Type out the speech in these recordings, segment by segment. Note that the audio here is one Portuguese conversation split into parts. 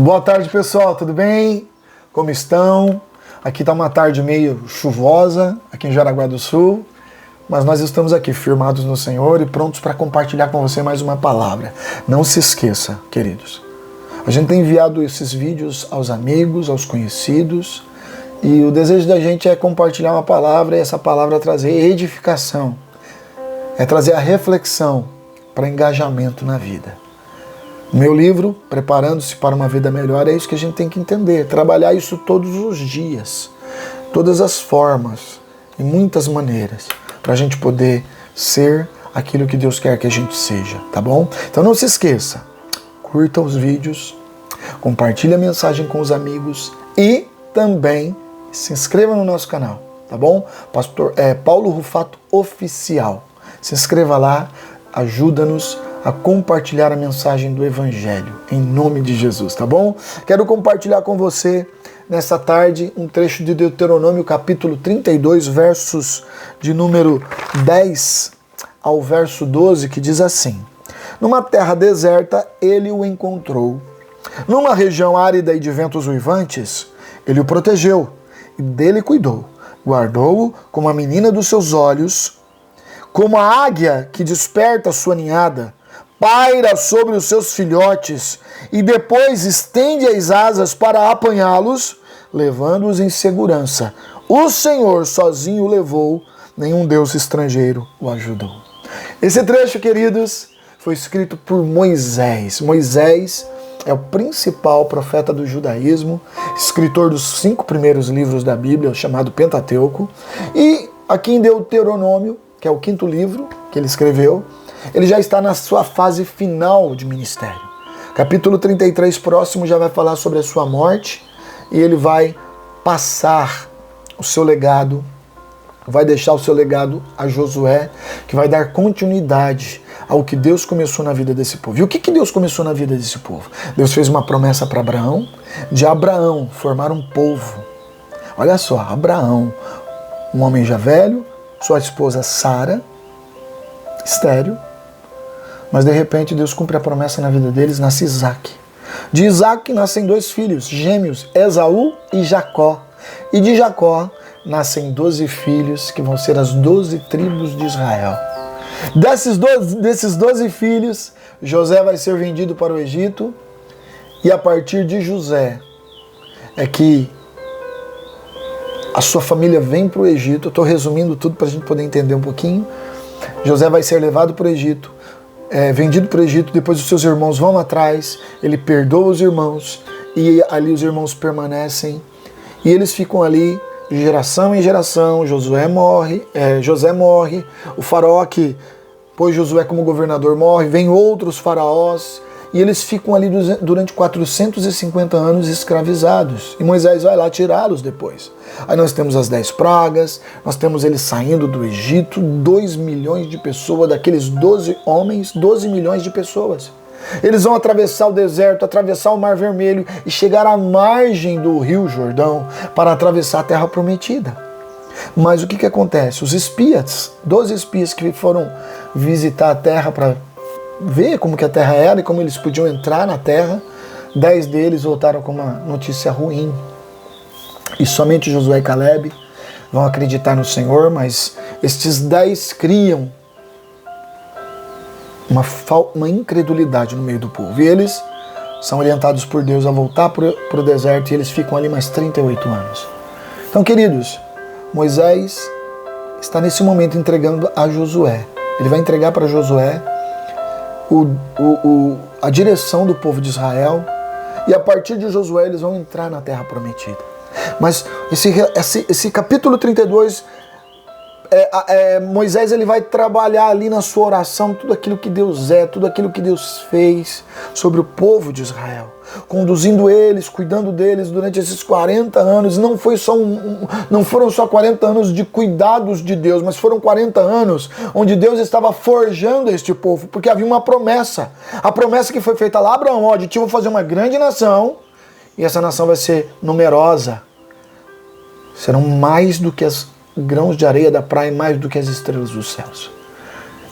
Boa tarde, pessoal, tudo bem? Como estão? Aqui está uma tarde meio chuvosa, aqui em Jaraguá do Sul, mas nós estamos aqui firmados no Senhor e prontos para compartilhar com você mais uma palavra. Não se esqueça, queridos, a gente tem enviado esses vídeos aos amigos, aos conhecidos, e o desejo da gente é compartilhar uma palavra e essa palavra trazer edificação, é trazer a reflexão para engajamento na vida. Meu livro, Preparando-se para uma Vida Melhor, é isso que a gente tem que entender, trabalhar isso todos os dias, todas as formas, em muitas maneiras, para a gente poder ser aquilo que Deus quer que a gente seja, tá bom? Então não se esqueça, curta os vídeos, compartilhe a mensagem com os amigos e também se inscreva no nosso canal, tá bom? Pastor Paulo Rufato Oficial. Se inscreva lá, ajuda-nos a compartilhar a mensagem do Evangelho, em nome de Jesus, tá bom? Quero compartilhar com você, nessa tarde, um trecho de Deuteronômio, capítulo 32, versos de número 10 ao verso 12, que diz assim: Numa terra deserta, ele o encontrou. Numa região árida e de ventos uivantes, ele o protegeu e dele cuidou. Guardou-o como a menina dos seus olhos, como a águia que desperta sua ninhada, paira sobre os seus filhotes e depois estende as asas para apanhá-los, levando-os em segurança. O Senhor sozinho o levou, nenhum Deus estrangeiro o ajudou. Esse trecho, queridos, foi escrito por Moisés. Moisés é o principal profeta do judaísmo, escritor dos 5 primeiros livros da Bíblia, chamado Pentateuco. E aqui em Deuteronômio, que é o 5º livro que ele escreveu, ele já está na sua fase final de ministério. Capítulo 33 próximo já vai falar sobre a sua morte e ele vai passar o seu legado, vai deixar o seu legado a Josué, que vai dar continuidade ao que Deus começou na vida desse povo. E o que Deus começou na vida desse povo? Deus fez uma promessa para Abraão, de Abraão formar um povo. Olha só, Abraão, um homem já velho, sua esposa Sara, estéril, mas de repente Deus cumpre a promessa na vida deles, nasce Isaac. De Isaac nascem 2 filhos, gêmeos, Esaú e Jacó. E de Jacó nascem 12 filhos, que vão ser as 12 tribos de Israel. Desses 12 filhos, José vai ser vendido para o Egito, e a partir de José é que a sua família vem para o Egito. Eu estou resumindo tudo para a gente poder entender um pouquinho. José vai ser levado para o Egito, vendido para o Egito, depois os seus irmãos vão atrás, ele perdoa os irmãos, e ali os irmãos permanecem, e eles ficam ali de geração em geração. José morre, o faraó que pôs Josué como governador morre, vem outros faraós, e eles ficam ali durante 450 anos escravizados. E Moisés vai lá tirá-los depois. Aí nós temos as 10 pragas, nós temos eles saindo do Egito, 2 milhões de pessoas, daqueles 12 homens, 12 milhões de pessoas. Eles vão atravessar o deserto, atravessar o Mar Vermelho e chegar à margem do Rio Jordão para atravessar a Terra Prometida. Mas o que acontece? Os espias, 12 espias que foram visitar a terra para ver como que a terra era e como eles podiam entrar na terra, 10 deles voltaram com uma notícia ruim. E somente Josué e Caleb vão acreditar no Senhor, mas estes 10 criam uma incredulidade no meio do povo. E eles são orientados por Deus a voltar para o deserto, e eles ficam ali mais 38 anos. Então, queridos, Moisés está nesse momento entregando a Josué. Ele vai entregar para Josué a direção do povo de Israel, e a partir de Josué eles vão entrar na Terra Prometida. Mas esse capítulo 32, Moisés ele vai trabalhar ali na sua oração tudo aquilo que Deus é, tudo aquilo que Deus fez sobre o povo de Israel, conduzindo eles, cuidando deles durante esses 40 anos. Não foram só 40 anos de cuidados de Deus, mas foram 40 anos onde Deus estava forjando este povo, porque havia uma promessa. A promessa que foi feita lá a Abraão: ó, de ti eu vou fazer uma grande nação, e essa nação vai ser numerosa. Serão mais do que as grãos de areia da praia, mais do que as estrelas dos céus.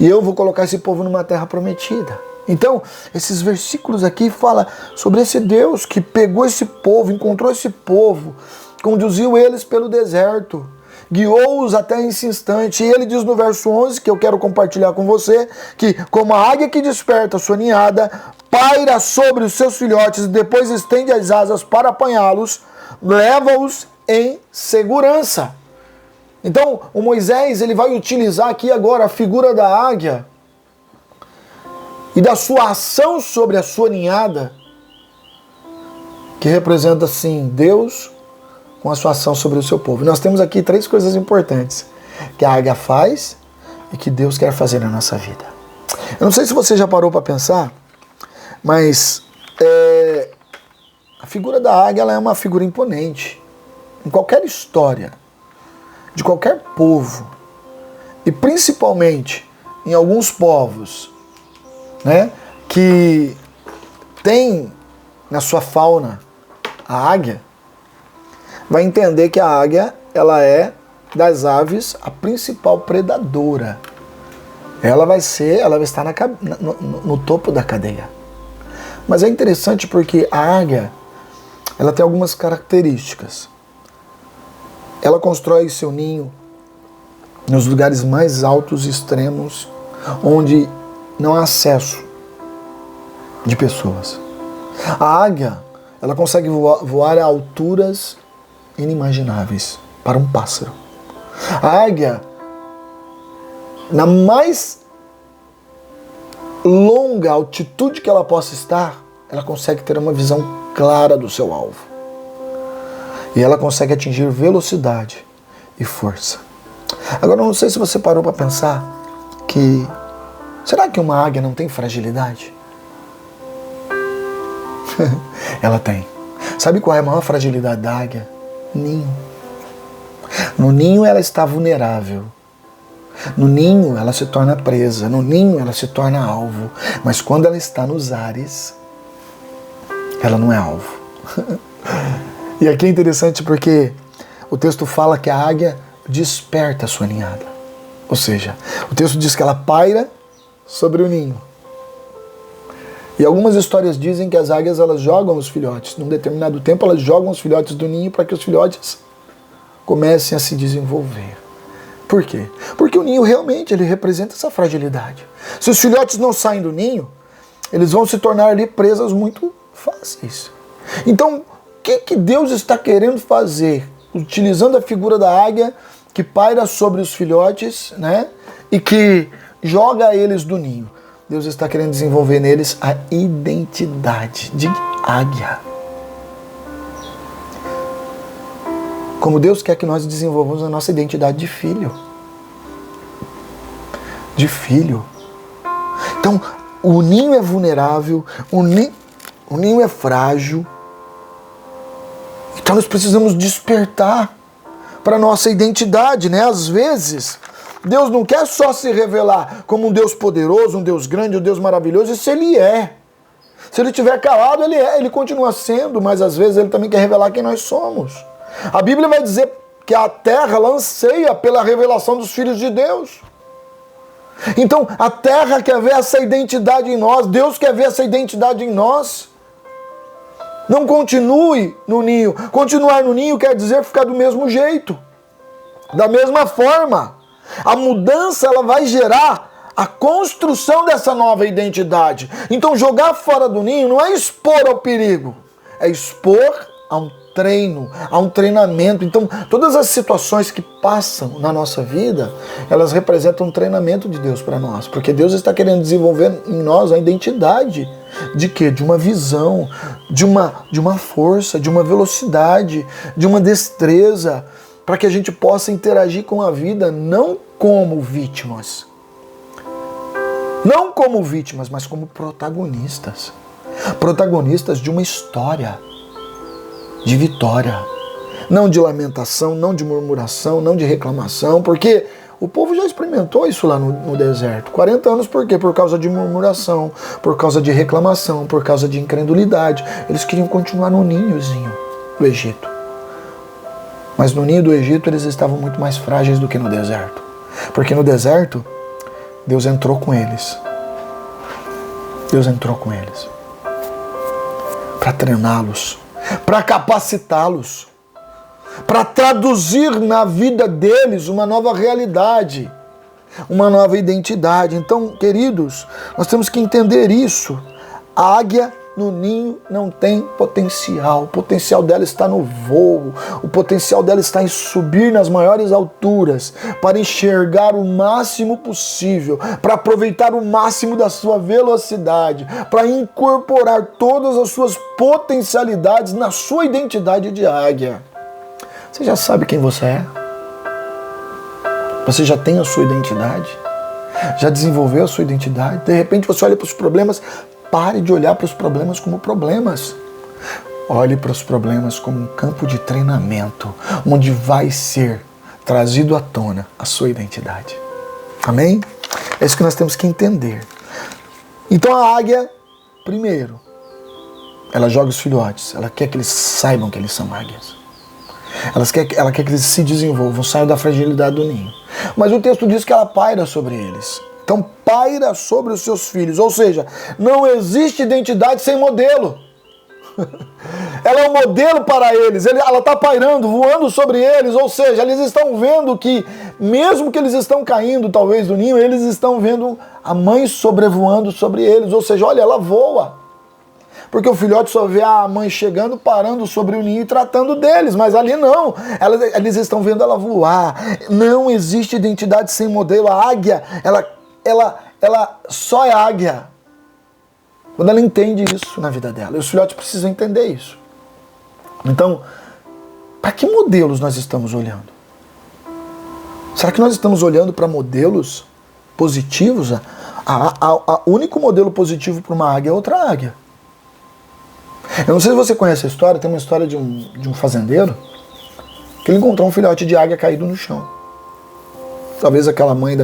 E eu vou colocar esse povo numa terra prometida. Então, esses versículos aqui falam sobre esse Deus que pegou esse povo, encontrou esse povo, conduziu eles pelo deserto, guiou-os até esse instante. E ele diz no verso 11, que eu quero compartilhar com você, que como a águia que desperta a sua ninhada, paira sobre os seus filhotes e depois estende as asas para apanhá-los, leva-os em segurança. Então, o Moisés ele vai utilizar aqui agora a figura da águia e da sua ação sobre a sua ninhada, que representa, assim, Deus com a sua ação sobre o seu povo. E nós temos aqui 3 coisas importantes que a águia faz e que Deus quer fazer na nossa vida. Eu não sei se você já parou para pensar, mas a figura da águia ela é uma figura imponente. Em qualquer história, de qualquer povo, e principalmente em alguns povos, né, que tem na sua fauna a águia, vai entender que a águia ela é das aves a principal predadora. Ela vai estar no topo da cadeia. Mas é interessante porque a águia ela tem algumas características. Ela constrói seu ninho nos lugares mais altos e extremos, onde não há acesso de pessoas. A águia, ela consegue voar a alturas inimagináveis para um pássaro. A águia, na mais longa altitude que ela possa estar, ela consegue ter uma visão clara do seu alvo. E ela consegue atingir velocidade e força. Agora, eu não sei se você parou para pensar que... será que uma águia não tem fragilidade? Ela tem. Sabe qual é a maior fragilidade da águia? Ninho. No ninho ela está vulnerável. No ninho ela se torna presa. No ninho ela se torna alvo. Mas quando ela está nos ares, ela não é alvo. E aqui é interessante porque o texto fala que a águia desperta a sua ninhada. Ou seja, o texto diz que ela paira sobre o ninho. E algumas histórias dizem que as águias elas jogam os filhotes. Num determinado tempo elas jogam os filhotes do ninho para que os filhotes comecem a se desenvolver. Por quê? Porque o ninho realmente ele representa essa fragilidade. Se os filhotes não saem do ninho, eles vão se tornar ali presas muito fáceis. Então, o que Deus está querendo fazer? Utilizando a figura da águia que paira sobre os filhotes, né? E que joga eles do ninho. Deus está querendo desenvolver neles a identidade de águia. Como Deus quer que nós desenvolvamos a nossa identidade de filho. De filho. Então, o ninho é vulnerável, o ninho é frágil. Então nós precisamos despertar para a nossa identidade, né? Às vezes, Deus não quer só se revelar como um Deus poderoso, um Deus grande, um Deus maravilhoso. Isso Ele é. Se Ele estiver calado, Ele é. Ele continua sendo, mas às vezes Ele também quer revelar quem nós somos. A Bíblia vai dizer que a terra anseia pela revelação dos filhos de Deus. Então, a terra quer ver essa identidade em nós. Deus quer ver essa identidade em nós. Não continue no ninho. Continuar no ninho quer dizer ficar do mesmo jeito. Da mesma forma. A mudança ela vai gerar a construção dessa nova identidade. Então jogar fora do ninho não é expor ao perigo. É expor a um treino, a um treinamento. Então todas as situações que passam na nossa vida, elas representam um treinamento de Deus para nós. Porque Deus está querendo desenvolver em nós a identidade de quê? De uma visão, de uma força, de uma velocidade, de uma destreza, para que a gente possa interagir com a vida não como vítimas. Não como vítimas, mas como protagonistas. Protagonistas de uma história de vitória. Não de lamentação, não de murmuração, não de reclamação, porque o povo já experimentou isso lá no deserto. 40 anos por quê? Por causa de murmuração, por causa de reclamação, por causa de incredulidade. Eles queriam continuar no ninhozinho do Egito. Mas no ninho do Egito eles estavam muito mais frágeis do que no deserto. Porque no deserto, Deus entrou com eles. Deus entrou com eles para treiná-los, para capacitá-los, para traduzir na vida deles uma nova realidade, uma nova identidade. Então, queridos, nós temos que entender isso. A águia no ninho não tem potencial. O potencial dela está no voo. O potencial dela está em subir nas maiores alturas para enxergar o máximo possível, para aproveitar o máximo da sua velocidade, para incorporar todas as suas potencialidades na sua identidade de águia. Você já sabe quem você é? Você já tem a sua identidade? Já desenvolveu a sua identidade? De repente você olha para os problemas. Pare de olhar para os problemas como problemas. Olhe para os problemas como um campo de treinamento, onde vai ser trazido à tona a sua identidade. Amém? É isso que nós temos que entender. Então a águia, primeiro, ela joga os filhotes. Ela quer que eles saibam que eles são águias. Ela quer que eles se desenvolvam, saiam da fragilidade do ninho. Mas o texto diz que ela paira sobre eles. Então paira sobre os seus filhos. Ou seja, não existe identidade sem modelo. Ela é um modelo para eles. Ela está pairando, voando sobre eles. Ou seja, eles estão vendo que, mesmo que eles estão caindo talvez do ninho, eles estão vendo a mãe sobrevoando sobre eles. Ou seja, olha, ela voa. Porque o filhote só vê a mãe chegando, parando sobre o ninho e tratando deles. Mas ali não. Eles estão vendo ela voar. Não existe identidade sem modelo. A águia, ela só é águia quando ela entende isso na vida dela. E os filhotes precisam entender isso. Então, para que modelos nós estamos olhando? Será que nós estamos olhando para modelos positivos? O único modelo positivo para uma águia é outra águia. Eu não sei se você conhece a história, tem uma história de um fazendeiro que ele encontrou um filhote de águia caído no chão. Talvez aquela mãe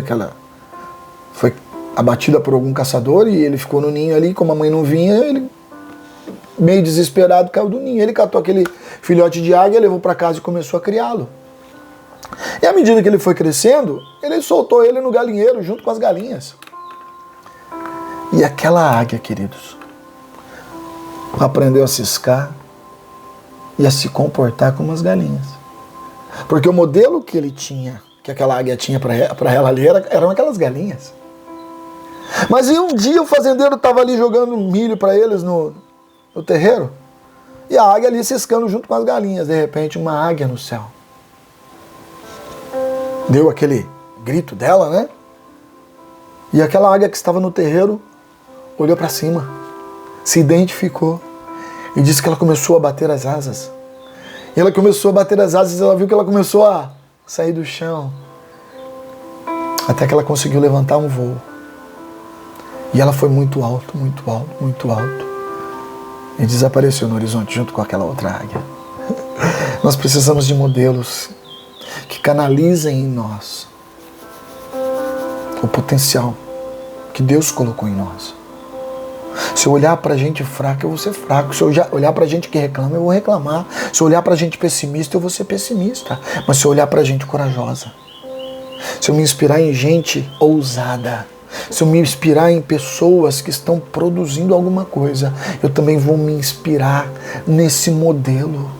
foi abatida por algum caçador e ele ficou no ninho ali, como a mãe não vinha, ele meio desesperado caiu do ninho. Ele catou aquele filhote de águia, levou para casa e começou a criá-lo. E à medida que ele foi crescendo, ele soltou ele no galinheiro junto com as galinhas. E aquela águia, queridos, aprendeu a ciscar e a se comportar como as galinhas. Porque o modelo que ele tinha, que aquela águia tinha para ela ali, eram aquelas galinhas. Mas um dia o fazendeiro estava ali jogando milho para eles no terreiro, e a águia ali ciscando junto com as galinhas. De repente, uma águia no céu deu aquele grito dela, né? E aquela águia que estava no terreiro olhou para cima, se identificou e disse que ela começou a bater as asas. E ela começou a bater as asas e ela viu que ela começou a sair do chão, até que ela conseguiu levantar um voo. E ela foi muito alto, muito alto, muito alto, e desapareceu no horizonte junto com aquela outra águia. Nós precisamos de modelos que canalizem em nós o potencial que Deus colocou em nós. Se eu olhar pra gente fraca, eu vou ser fraco. Se eu olhar pra gente que reclama, eu vou reclamar. Se eu olhar pra gente pessimista, eu vou ser pessimista. Mas se eu olhar pra gente corajosa, se eu me inspirar em gente ousada, se eu me inspirar em pessoas que estão produzindo alguma coisa, eu também vou me inspirar nesse modelo.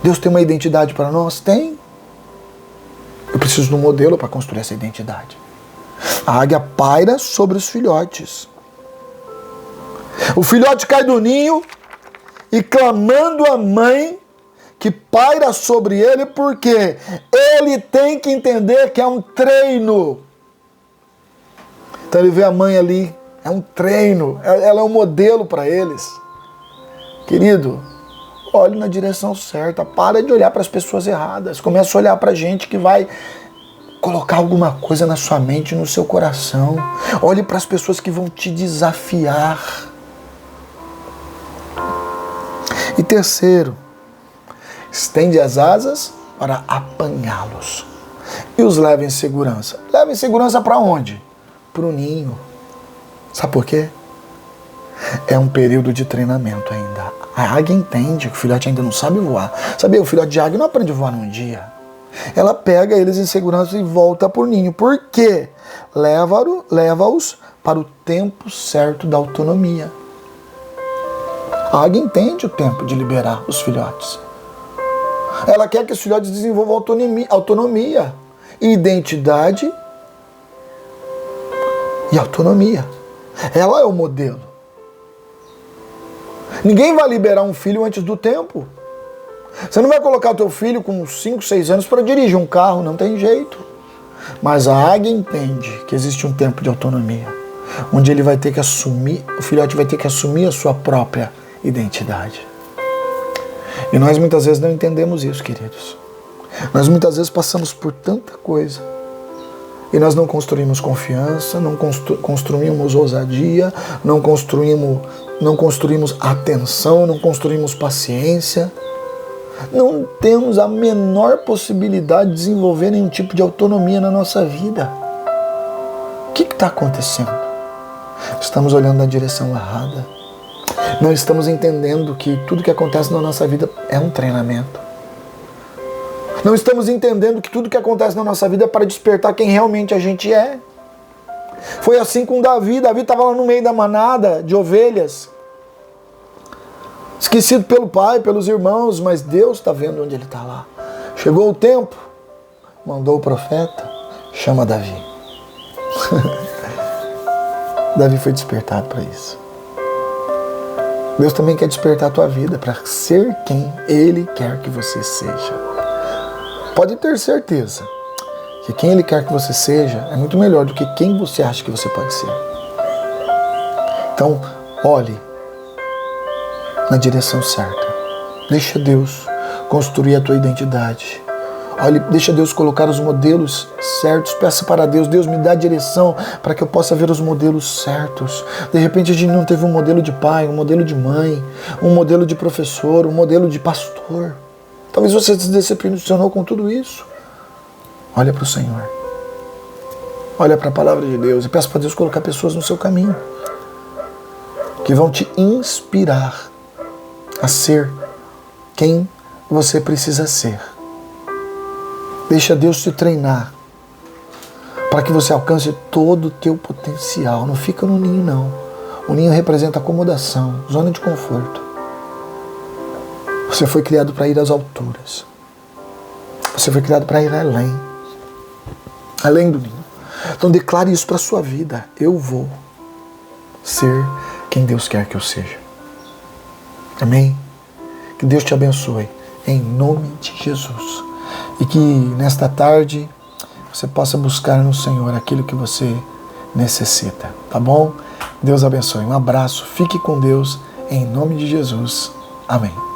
Deus tem uma identidade para nós? Tem. Eu preciso de um modelo para construir essa identidade. A águia paira sobre os filhotes. O filhote cai do ninho e, clamando a mãe, que paira sobre ele, porque ele tem que entender que é um treino. Então ele vê a mãe ali, é um treino, ela é um modelo para eles. Querido, olhe na direção certa, para de olhar para as pessoas erradas, começa a olhar para a gente que vai colocar alguma coisa na sua mente, no seu coração. Olhe para as pessoas que vão te desafiar. E terceiro, estende as asas para apanhá-los e os leva em segurança. Leva em segurança para onde? Para o ninho. Sabe por quê? É um período de treinamento ainda. A águia entende que o filhote ainda não sabe voar. Sabia, o filhote de águia não aprende a voar num dia. Ela pega eles em segurança e volta para o ninho. Por quê? Leva-os para o tempo certo da autonomia. A águia entende o tempo de liberar os filhotes. Ela quer que os filhotes desenvolvam autonomia, identidade e autonomia. Ela é o modelo. Ninguém vai liberar um filho antes do tempo. Você não vai colocar o teu filho com 5, 6 anos para dirigir um carro, não tem jeito. Mas a águia entende que existe um tempo de autonomia, onde ele vai ter que assumir, o filhote vai ter que assumir a sua própria identidade. E nós muitas vezes não entendemos isso, queridos. Nós muitas vezes passamos por tanta coisa e nós não construímos confiança, não construímos ousadia, não construímos atenção, não construímos paciência. Não temos a menor possibilidade de desenvolver nenhum tipo de autonomia na nossa vida. O que está acontecendo? Estamos olhando na direção errada. Não estamos entendendo que tudo que acontece na nossa vida é um treinamento. Não estamos entendendo que tudo que acontece na nossa vida é para despertar quem realmente a gente é. Foi assim com Davi. Davi estava lá no meio da manada de ovelhas, esquecido pelo pai, pelos irmãos, mas Deus está vendo onde ele está lá. Chegou o tempo, mandou o profeta, chama Davi. Davi foi despertado para isso. Deus também quer despertar a tua vida para ser quem Ele quer que você seja. Pode ter certeza que quem Ele quer que você seja é muito melhor do que quem você acha que você pode ser. Então, olhe na direção certa. Deixa Deus construir a tua identidade. Olhe, deixa Deus colocar os modelos certos. Peça para Deus, Deus me dá a direção para que eu possa ver os modelos certos. De repente a gente não teve um modelo de pai, um modelo de mãe, um modelo de professor, um modelo de pastor. Talvez você se decepcionou com tudo isso. Olha para o Senhor. Olha para a palavra de Deus e peça para Deus colocar pessoas no seu caminho que vão te inspirar a ser quem você precisa ser. Deixa Deus te treinar para que você alcance todo o teu potencial. Não fica no ninho, não. O ninho representa acomodação, zona de conforto. Você foi criado para ir às alturas. Você foi criado para ir além do ninho. Então declare isso para a sua vida. Eu vou ser quem Deus quer que eu seja. Amém? Que Deus te abençoe, em nome de Jesus. E que nesta tarde você possa buscar no Senhor aquilo que você necessita, tá bom? Deus abençoe. Um abraço, fique com Deus, em nome de Jesus. Amém.